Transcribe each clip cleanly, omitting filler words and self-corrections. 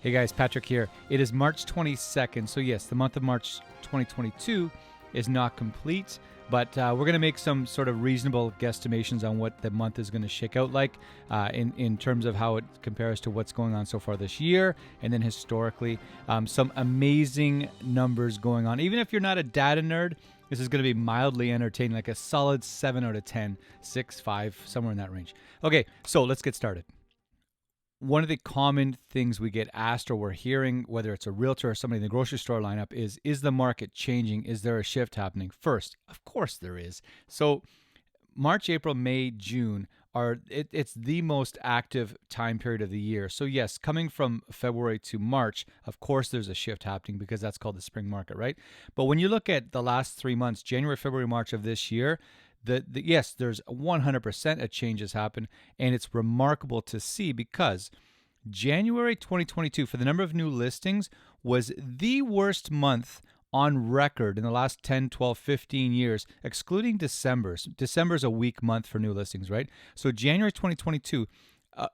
Hey guys, Patrick here. It is March 22nd, so yes, the month of March 2022 is not complete, but we're going to make some sort of reasonable guesstimations on what the month is going to shake out like in terms of how it compares to what's going on so far this year, and then historically. Some amazing numbers going on. Even if you're not a data nerd, this is going to be mildly entertaining, like a solid 7 out of 10, 6, 5, somewhere in that range. Okay, so let's get started. One of the common things we get asked or we're hearing, whether it's a realtor or somebody in the grocery store lineup, is the market changing? Is there a shift happening? First, of course there is. So March, April, May, June it's the most active time period of the year. So yes, coming from February to March, of course there's a shift happening because that's called the spring market, right? But when you look at the last 3 months, January, February, March of this year, yes, there's 100% a change has happened, and it's remarkable to see because January 2022, for the number of new listings, was the worst month on record in the last 10, 12, 15 years, excluding December's. December's a weak month for new listings, right? So January 2022,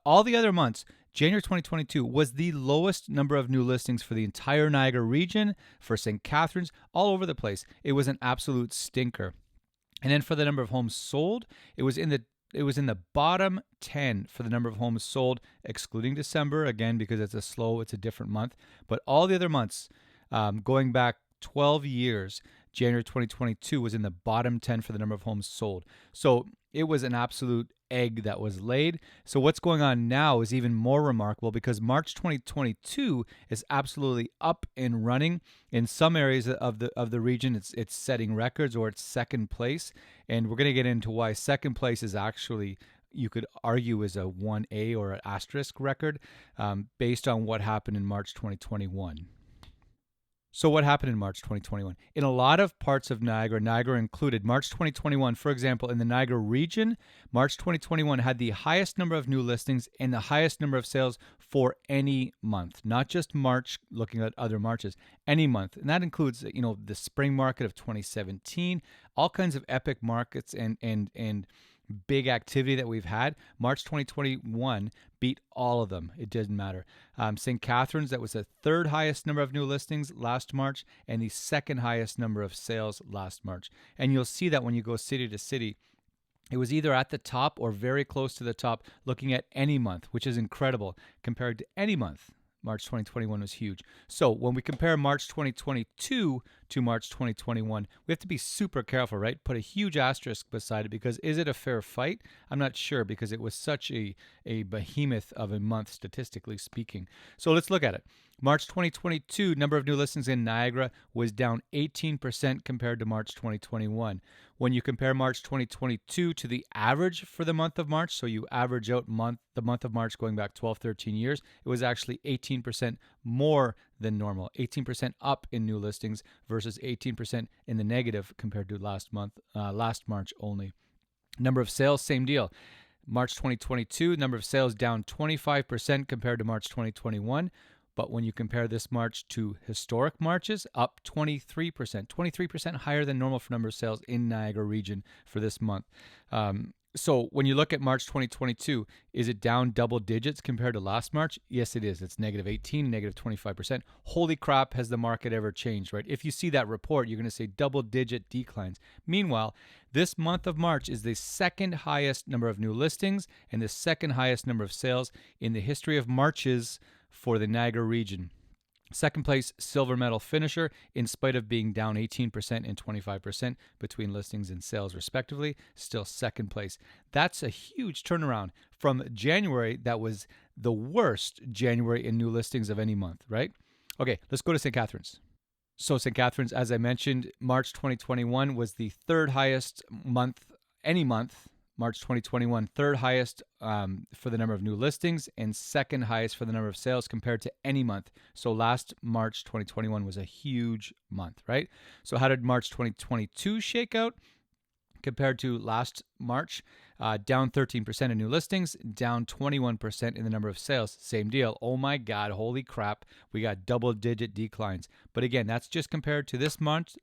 all the other months, January 2022 was the lowest number of new listings for the entire Niagara region, for St. Catharines, all over the place. It was an absolute stinker. And then for the number of homes sold, it was in the bottom 10 for the number of homes sold, excluding December, again, because it's a different month. But all the other months, going back 12 years, January 2022 was in the bottom 10 for the number of homes sold. So it was an absolute egg that was laid. So what's going on now is even more remarkable because March 2022 is absolutely up and running. In some areas of the region, it's setting records or it's second place. And we're going to get into why second place is actually, you could argue, is a 1A or an asterisk record based on what happened in March 2021. So what happened in March 2021? In a lot of parts of Niagara included, March 2021, for example, in the Niagara region, March 2021 had the highest number of new listings and the highest number of sales for any month, not just March, looking at other Marches, any month. And that includes, the spring market of 2017, all kinds of epic markets and big activity that we've had. March 2021 beat all of them. It didn't matter. St. Catharines, that was the third highest number of new listings last March and the second highest number of sales last March. And you'll see that when you go city to city, it was either at the top or very close to the top looking at any month, which is incredible compared to any month. March 2021 was huge. So when we compare March 2022 to March 2021, we have to be super careful, right? Put a huge asterisk beside it because is it a fair fight? I'm not sure because it was such a behemoth of a month, statistically speaking. So let's look at it. March 2022, number of new listings in Niagara was down 18% compared to March 2021. When you compare March 2022 to the average for the month of March, so you average out the month of March going back 12, 13 years, it was actually 18% more than normal, 18% up in new listings versus 18% in the negative compared to last March only. Number of sales, same deal. March 2022, number of sales down 25% compared to March 2021. But when you compare this March to historic Marches, up 23% higher than normal for number of sales in Niagara region for this month. So when you look at March 2022, is it down double digits compared to last March? Yes, it is. It's negative 18, negative 25%. Holy crap, has the market ever changed, right? If you see that report, you're going to say double digit declines. Meanwhile, this month of March is the second highest number of new listings and the second highest number of sales in the history of Marches for the Niagara region. Second place, silver medal finisher, in spite of being down 18% and 25% between listings and sales respectively, still second place. That's a huge turnaround from January. That was the worst January in new listings of any month, right? Okay, let's go to St. Catharines. So St. Catharines, as I mentioned, March 2021 was the third highest month, any month. March 2021, third highest for the number of new listings and second highest for the number of sales compared to any month. So last March 2021 was a huge month, right? So how did March 2022 shake out compared to last March? Down 13% in new listings, down 21% in the number of sales. Same deal. Oh my God, holy crap. We got double-digit declines. But again, that's just compared to this month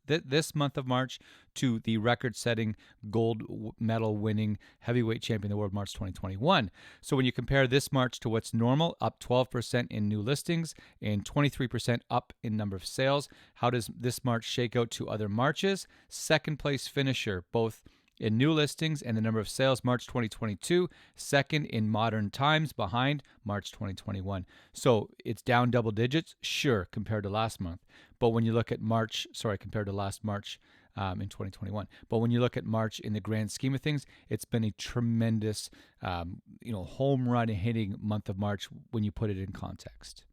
of March to the record-setting gold medal winning heavyweight champion of the world, March 2021. So when you compare this March to what's normal, up 12% in new listings and 23% up in number of sales, how does this March shake out to other Marches? Second place finisher, both in new listings and the number of sales, March 2022, second in modern times behind March 2021. So it's down double digits, sure, compared to last month. But when you look at compared to last March in 2021. But when you look at March in the grand scheme of things, it's been a tremendous, home run hitting month of March when you put it in context.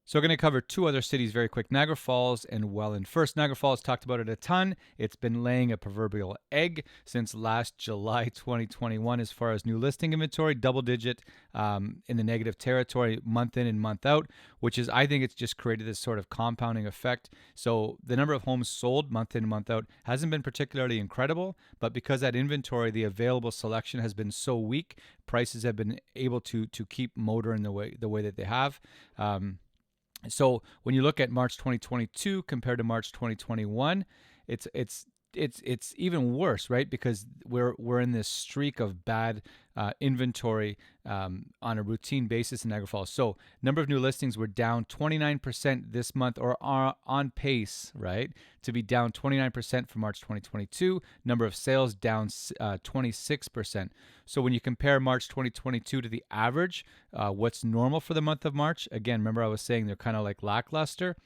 So we're going to cover two other cities very quick, Niagara Falls and Welland. First, Niagara Falls, talked about it a ton. It's been laying a proverbial egg since last July 2021 as far as new listing inventory, double-digit in the negative territory month in and month out, which is, I think it's just created this sort of compounding effect. So the number of homes sold month in and month out hasn't been particularly incredible, but because that inventory, the available selection has been so weak, prices have been able to keep motoring the way that they have. So when you look at March 2022 compared to March 2021, it's even worse, right? Because we're in this streak of bad inventory on a routine basis in Niagara Falls. So number of new listings were down 29% this month, or are on pace, right, to be down 29% for March 2022. Number of sales down 26%. So when you compare March 2022 to the average, what's normal for the month of March? Again, remember I was saying they're kind of like lackluster.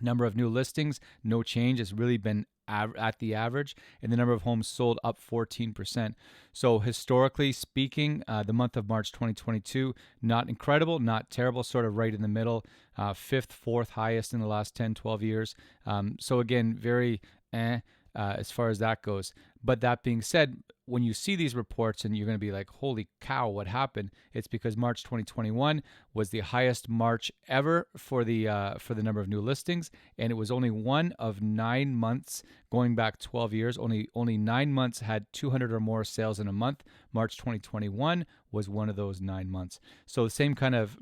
Number of new listings, no change. It's really been at the average, and the number of homes sold up 14%. So historically speaking, the month of March 2022, not incredible, not terrible, sort of right in the middle, fifth, fourth highest in the last 10, 12 years. So again, very as far as that goes. But that being said, when you see these reports and you're going to be like, holy cow, what happened? It's because March 2021 was the highest March ever for the number of new listings, and it was only one of 9 months going back 12 years. Only 9 months had 200 or more sales in a month. March 2021 was one of those 9 months. So the same kind of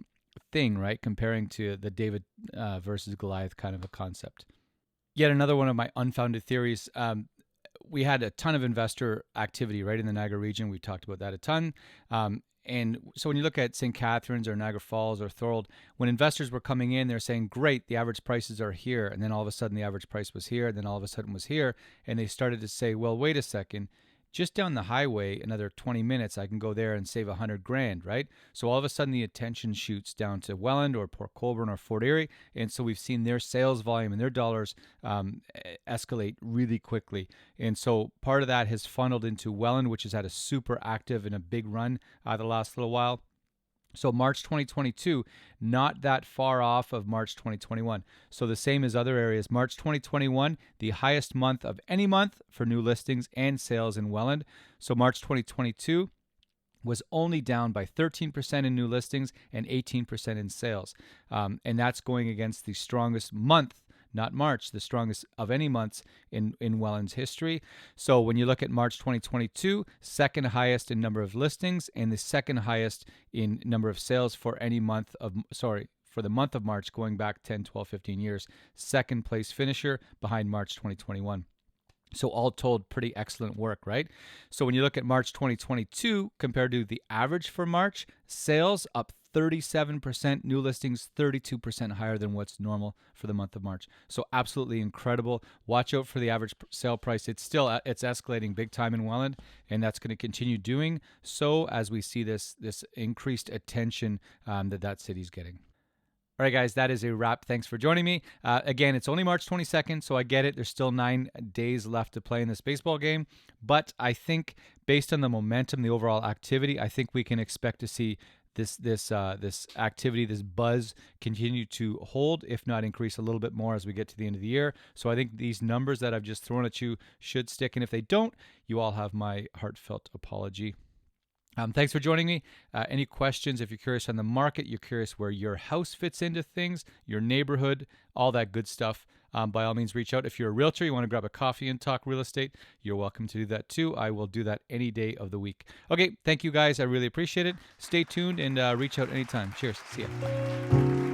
thing, right? Comparing to the David versus Goliath kind of a concept. Yet another one of my unfounded theories. We had a ton of investor activity right in the Niagara region. We've talked about that a ton. And so when you look at St. Catharines or Niagara Falls or Thorold, when investors were coming in, they're saying, great, the average prices are here. And then all of a sudden the average price was here. And then all of a sudden was here. And they started to say, well, wait a second. Just down the highway, another 20 minutes, I can go there and save $100,000, right? So all of a sudden the attention shoots down to Welland or Port Colborne or Fort Erie. And so we've seen their sales volume and their dollars escalate really quickly. And so part of that has funneled into Welland, which has had a super active and a big run the last little while. So March 2022, not that far off of March 2021. So the same as other areas. March 2021, the highest month of any month for new listings and sales in Welland. So March 2022 was only down by 13% in new listings and 18% in sales. And that's going against the strongest month, not March, the strongest of any months in Welland's history. So when you look at March 2022, second highest in number of listings and the second highest in number of sales for any month of, for the month of March going back 10, 12, 15 years. Second place finisher behind March 2021. So all told, pretty excellent work, right? So when you look at March 2022 compared to the average for March, sales up 37%, new listings 32% higher than what's normal for the month of March. So absolutely incredible. Watch out for the average sale price. It's escalating big time in Welland, and that's going to continue doing so as we see this increased attention that city's getting. All right, guys, that is a wrap. Thanks for joining me. Again, it's only March 22nd, so I get it. There's still 9 days left to play in this baseball game. But I think based on the momentum, the overall activity, I think we can expect to see this activity, this buzz continue to hold, if not increase a little bit more as we get to the end of the year. So I think these numbers that I've just thrown at you should stick. And if they don't, you all have my heartfelt apology. Thanks for joining me. Any questions? If you're curious on the market, you're curious where your house fits into things, your neighborhood, all that good stuff, by all means, reach out. If you're a realtor, you want to grab a coffee and talk real estate, you're welcome to do that too. I will do that any day of the week. Okay, thank you guys. I really appreciate it. Stay tuned and reach out anytime. Cheers. See ya. Bye.